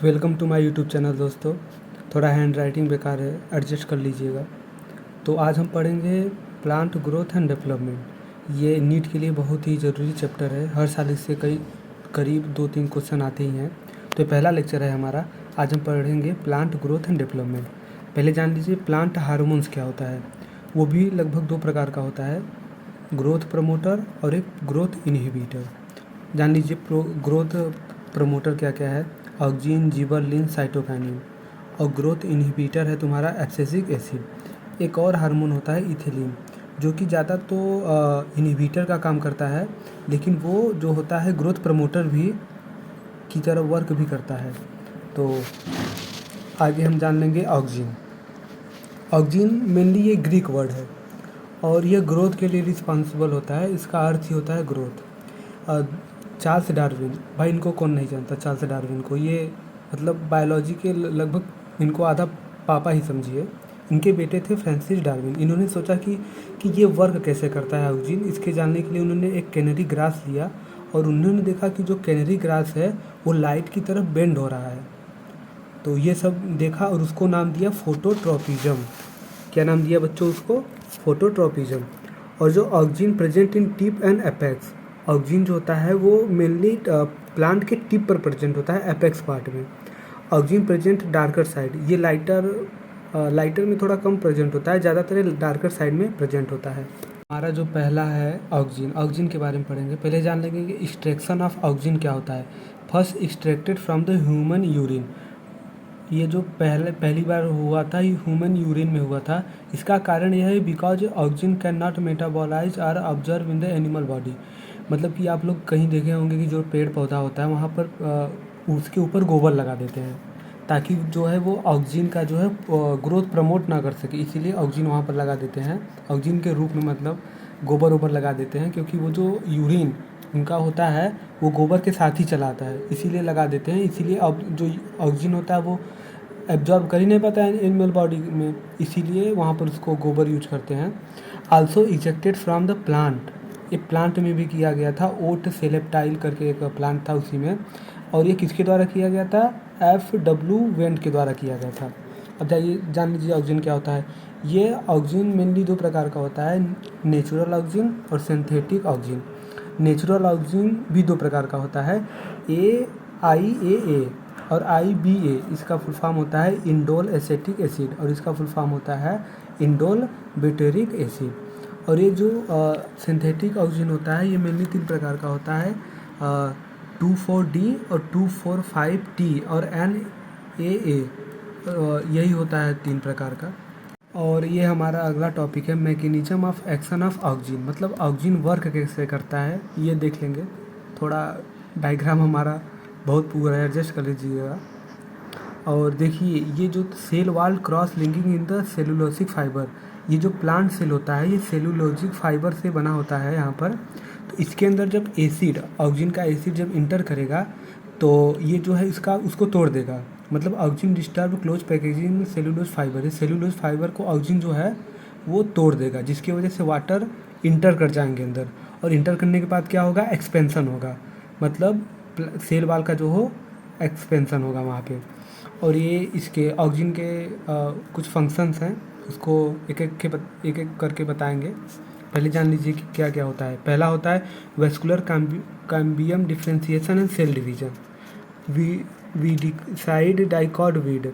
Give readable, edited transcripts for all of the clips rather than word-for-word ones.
Welcome to my YouTube channel दोस्तों। थोड़ा hand writing बेकार है, एडजस्ट कर लीजिएगा। तो आज हम पढ़ेंगे प्लांट ग्रोथ एंड डेवलपमेंट। ये नीट के लिए बहुत ही ज़रूरी चैप्टर है। हर साल इससे करीब 2-3 क्वेश्चन आते ही हैं। तो ये पहला लेक्चर है हमारा। आज हम पढ़ेंगे प्लांट ग्रोथ एंड डेवलपमेंट। पहले जान लीजिए प्लांट हार्मोन्स क्या होता है। वो भी लगभग 2 प्रकार का होता है, ग्रोथ प्रमोटर और एक ग्रोथ इनहिबिटर। जान लीजिए ग्रोथ प्रमोटर क्या क्या है। Auxin, gibberellin, cytokinin. और ग्रोथ इनहिबिटर है तुम्हारा एब्सिसिक एसिड। एक और हार्मोन होता है इथिलीन, जो कि ज़्यादा तो इनहिबिटर का काम करता है, लेकिन वो जो होता है ग्रोथ प्रमोटर भी की तरह वर्क भी करता है। तो आगे हम जान लेंगे ऑक्जिन। ऑक्जिन मेनली ये ग्रीक वर्ड है और यह ग्रोथ के लिए रिस्पॉन्सिबल होता है। इसका अर्थ ही होता है ग्रोथ। चार्ल्स डार्विन, भाई इनको कौन नहीं जानता चार्ल्स डार्विन को। ये मतलब बायोलॉजी के लगभग इनको आधा पापा ही समझिए। इनके बेटे थे फ्रांसिस डार्विन। इन्होंने सोचा कि ये वर्क कैसे करता है ऑक्जिन। इसके जानने के लिए उन्होंने एक कैनरी ग्रास लिया और उन्होंने देखा कि जो कैनरी ग्रास है वो लाइट की तरफ बेंड हो रहा है। तो ये सब देखा और उसको नाम दिया फोटोट्रॉपिज्म। क्या नाम दिया बच्चों उसको? फोटोट्रॉपिज्म। और जो auxin present in tip and apex, auxin जो होता है वो मेनली प्लांट के टिप पर प्रेजेंट होता है, एपेक्स पार्ट में। ऑक्जिन प्रेजेंट डार्कर साइड, ये लाइटर में थोड़ा कम प्रेजेंट होता है, ज़्यादातर डार्कर साइड में प्रेजेंट होता है। हमारा जो पहला है ऑक्जिन के बारे में पढ़ेंगे। पहले जान लेंगे कि एक्सट्रैक्शन ऑफ ऑक्जिन क्या होता है। First extracted from the human urine. ये जो पहली बार हुआ था ये ह्यूमन यूरिन में हुआ था। इसका कारण यह है because oxygen can not metabolize or observe in the animal body. मतलब कि आप लोग कहीं देखे होंगे कि जो पेड़ पौधा होता है वहाँ पर उसके ऊपर गोबर लगा देते हैं ताकि जो है वो ऑक्सिजन का जो है ग्रोथ प्रमोट ना कर सके, इसीलिए ऑक्सिजन वहाँ पर लगा देते हैं ऑक्सिजन के रूप में। मतलब गोबर वोबर लगा देते हैं क्योंकि वो जो यूरिन उनका होता है वो गोबर के साथ ही चलाता है, इसीलिए लगा देते हैं। इसीलिए जो ऑक्सीजन होता है वो एब्जॉर्ब कर ही नहीं पाता है एनिमल बॉडी में, इसीलिए वहाँ पर उसको गोबर यूज करते हैं। Also ejected from the plant, ये प्लांट में भी किया गया था। ओट सेलेप्टाइल करके एक प्लांट था उसी में, और ये किसके द्वारा किया गया था? FW वेंट के द्वारा किया गया था। अब जाइए जान लीजिए ऑक्सीजन क्या होता है। ये ऑक्सीजन मेनली 2 प्रकार का होता है, नेचुरल ऑक्सीजन और सिंथेटिक ऑक्सीजन। नेचुरल ऑक्सीजन भी 2 प्रकार का होता है, AIAA और IBA। इसका फुल फॉर्म होता है इंडोल एसेटिक एसिड और इसका फुल फॉर्म होता है इंडोल ब्यूटेरिक एसिड। और ये जो सिंथेटिक ऑक्सीजन होता है ये मेनली 3 प्रकार का होता है, 2,4-D और 2,4,5-T और NAA। यही होता है 3 प्रकार का। और ये हमारा अगला टॉपिक है mechanism of action of oxygen. मतलब ऑक्सीजन वर्क कैसे करता है ये देख लेंगे। थोड़ा डायग्राम हमारा बहुत पूरा है, एडजस्ट कर लीजिएगा। और देखिए ये जो cell wall cross linking in the cellulosic fibre, ये जो प्लांट सेल होता है ये सेलुलोजिक फाइबर से बना होता है यहाँ पर। तो इसके अंदर जब एसिड, ऑक्सीजन का एसिड जब इंटर करेगा तो ये जो है इसका उसको तोड़ देगा। मतलब oxygen disturb close packaging cellulose fibre है। सेलुलोज फाइबर को ऑक्सीजन जो है वो तोड़ देगा, जिसकी वजह से वाटर इंटर कर जाएंगे अंदर, और इंटर करने के बाद क्या होगा? एक्सपेंसन होगा। मतलब सेल वाल का जो हो एक्सपेंसन होगा वहाँ पे। और ये इसके ऑक्सीजन के कुछ फंक्शंस हैं, उसको एक एक करके बताएंगे। पहले जान लीजिए कि क्या क्या होता है। पहला होता है vascular cambium differentiation and cell division. Weedicide dicot weed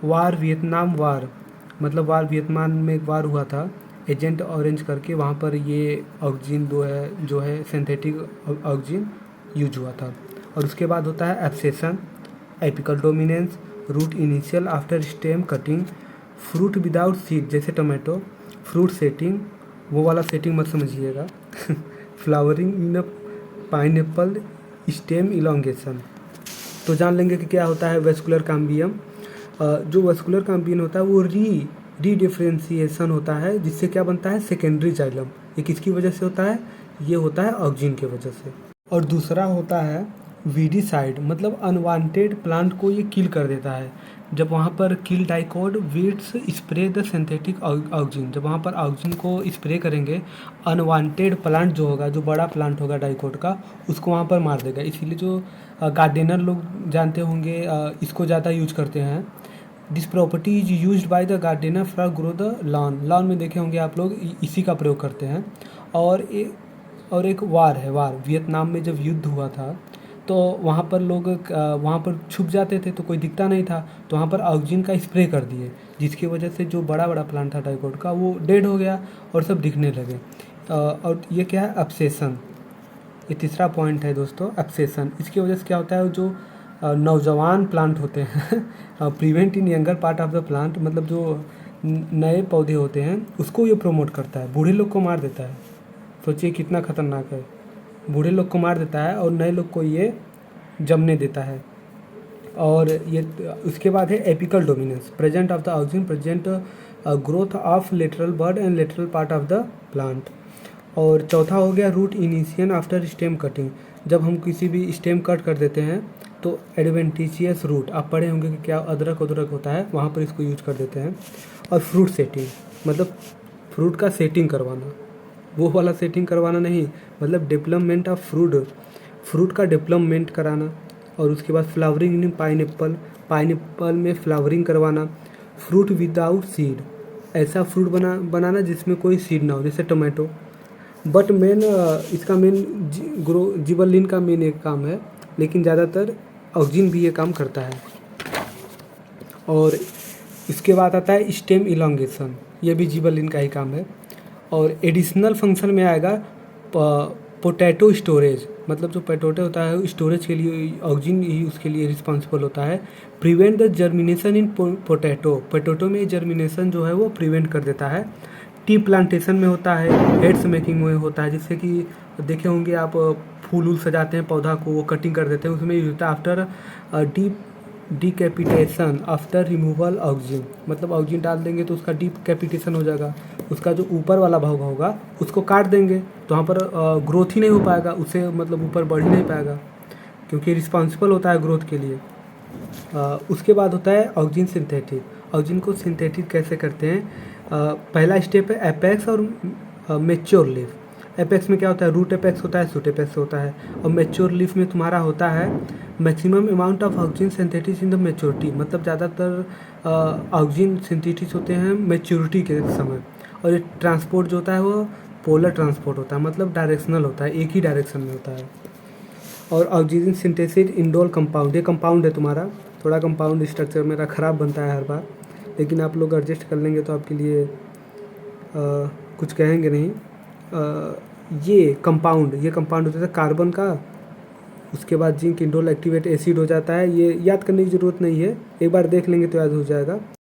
war, Vietnam war, मतलब वार वियतनाम में एक वार हुआ था एजेंट ऑरेंज करके, वहाँ पर ये ऑक्सीजन जो है सिंथेटिक ऑक्सीजन यूज हुआ था। और उसके बाद होता है abscission, apical dominance, root initial after stem cutting, fruit without seed जैसे टमाटो, फ्रूट सेटिंग, वो वाला सेटिंग मत समझिएगा flowering in a pineapple, stem elongation. तो जान लेंगे कि क्या होता है वेस्कुलर कैम्बियम। जो वेस्कुलर कैम्बियम होता है वो रीडिफ्रेंसिएशन होता है, जिससे क्या बनता है? Secondary xylem. ये किसकी वजह से होता है? ये होता है ऑक्सीजन की वजह से। और दूसरा होता है वीडीसाइड मतलब अनवांटेड प्लांट को ये किल कर देता है। जब वहाँ पर kill dicot weeds spray the synthetic auxin, जब वहाँ पर ऑक्सिन को स्प्रे करेंगे, अनवांटेड प्लांट जो होगा, जो बड़ा प्लांट होगा डाइकोट का, उसको वहाँ पर मार देगा। इसीलिए जो गार्डनर लोग जानते होंगे इसको ज़्यादा यूज करते हैं। This property is used by the gardener for grow the lawn. Lawn में देखे होंगे आप लोग इसी का प्रयोग करते हैं। और एक वार है, वार वियतनाम में जब युद्ध हुआ था तो वहाँ पर लोग वहाँ पर छुप जाते थे तो कोई दिखता नहीं था, तो वहाँ पर ऑक्सीजन का स्प्रे कर दिए, जिसकी वजह से जो बड़ा बड़ा प्लांट था डाइकोट का वो डेड हो गया और सब दिखने लगे। और ये क्या है, एब्सेशन। ये तीसरा पॉइंट है दोस्तों, एब्सेशन। इसकी वजह से क्या होता है, जो नौजवान प्लांट होते हैं prevent in younger part of the plant, मतलब जो नए पौधे होते हैं उसको ये प्रमोट करता है। बूढ़े लोग को मार देता है, सोचिए कितना खतरनाक है। बूढ़े लोग को मार देता है और नए लोग को ये जमने देता है। और ये उसके बाद है apical dominance, present of the auxin present growth of lateral bud and lateral part of the plant. और चौथा हो गया root initiation after stem cutting. जब हम किसी भी स्टेम कट कर देते हैं तो एडवेंटिशियस रूट, आप पढ़े होंगे कि क्या अदरक होता है, वहाँ पर इसको यूज कर देते हैं। और फ्रूट सेटिंग, मतलब फ्रूट का सेटिंग करवाना, वो वाला सेटिंग करवाना नहीं, मतलब डेवलपमेंट ऑफ फ्रूट का डेवलपमेंट कराना। और उसके बाद फ्लावरिंग इन पाइनएप्पल में फ्लावरिंग करवाना। फ्रूट विदाउट सीड, ऐसा फ्रूट बनाना जिसमें कोई सीड ना हो, जैसे टोमेटो। बट इसका जिबरेलिन का मेन एक काम है, लेकिन ज़्यादातर ऑक्सिन भी ये काम करता है। और इसके बाद आता है स्टेम इलॉन्गेशन, ये भी जिबरेलिन का ही काम है। और एडिशनल फंक्शन में आएगा पोटैटो स्टोरेज, मतलब जो पोटैटो होता है स्टोरेज के लिए ऑक्सिन ही उसके लिए रिस्पॉन्सिबल होता है। Prevent the germination in potato में जर्मिनेशन जो है वो प्रिवेंट कर देता है। टी प्लांटेशन में होता है, हेड्स मेकिंग में होता है, जिससे कि देखे होंगे आप फूल सजाते हैं पौधा को, वो कटिंग कर देते हैं, उसमें यूज होता है। आफ्टर डीकैपिटेशन आफ्टर रिमूवल ऑक्सिन, मतलब ऑक्सिन डाल देंगे तो उसका डीकैपिटेशन हो जाएगा, उसका जो ऊपर वाला भाग होगा उसको काट देंगे तो वहाँ पर ग्रोथ ही नहीं हो पाएगा, उससे मतलब ऊपर बढ़ ही नहीं पाएगा, क्योंकि रिस्पॉन्सिबल होता है ग्रोथ के लिए। उसके बाद होता है ऑक्सिन सिंथेटिक। ऑक्सिन को सिंथेटिक कैसे करते हैं, पहला स्टेप है एपेक्स और मैच्योर लीफ। एपेक्स में क्या होता है, रूट एपेक्स होता है, शूट एपेक्स होता है। और मैच्योर लीफ में तुम्हारा होता है maximum amount of auxin synthetase in the maturity, मतलब ज़्यादातर ऑक्सिन सिंथेटिस होते हैं मैच्योरिटी के समय। और ये ट्रांसपोर्ट जो होता है वो पोलर ट्रांसपोर्ट होता है, मतलब डायरेक्शनल होता है, एक ही डायरेक्शन में होता है। और ऑक्सीजन सिंथेसिस इंडोल कंपाउंड, ये कंपाउंड है तुम्हारा, थोड़ा कंपाउंड स्ट्रक्चर मेरा ख़राब बनता है हर बार, लेकिन आप लोग एडजस्ट कर लेंगे तो आपके लिए कुछ कहेंगे नहीं। ये कंपाउंड होता है कार्बन का, उसके बाद जिंक इंडोल एक्टिवेट एसिड हो जाता है। ये याद करने की ज़रूरत नहीं है, एक बार देख लेंगे तो याद हो जाएगा।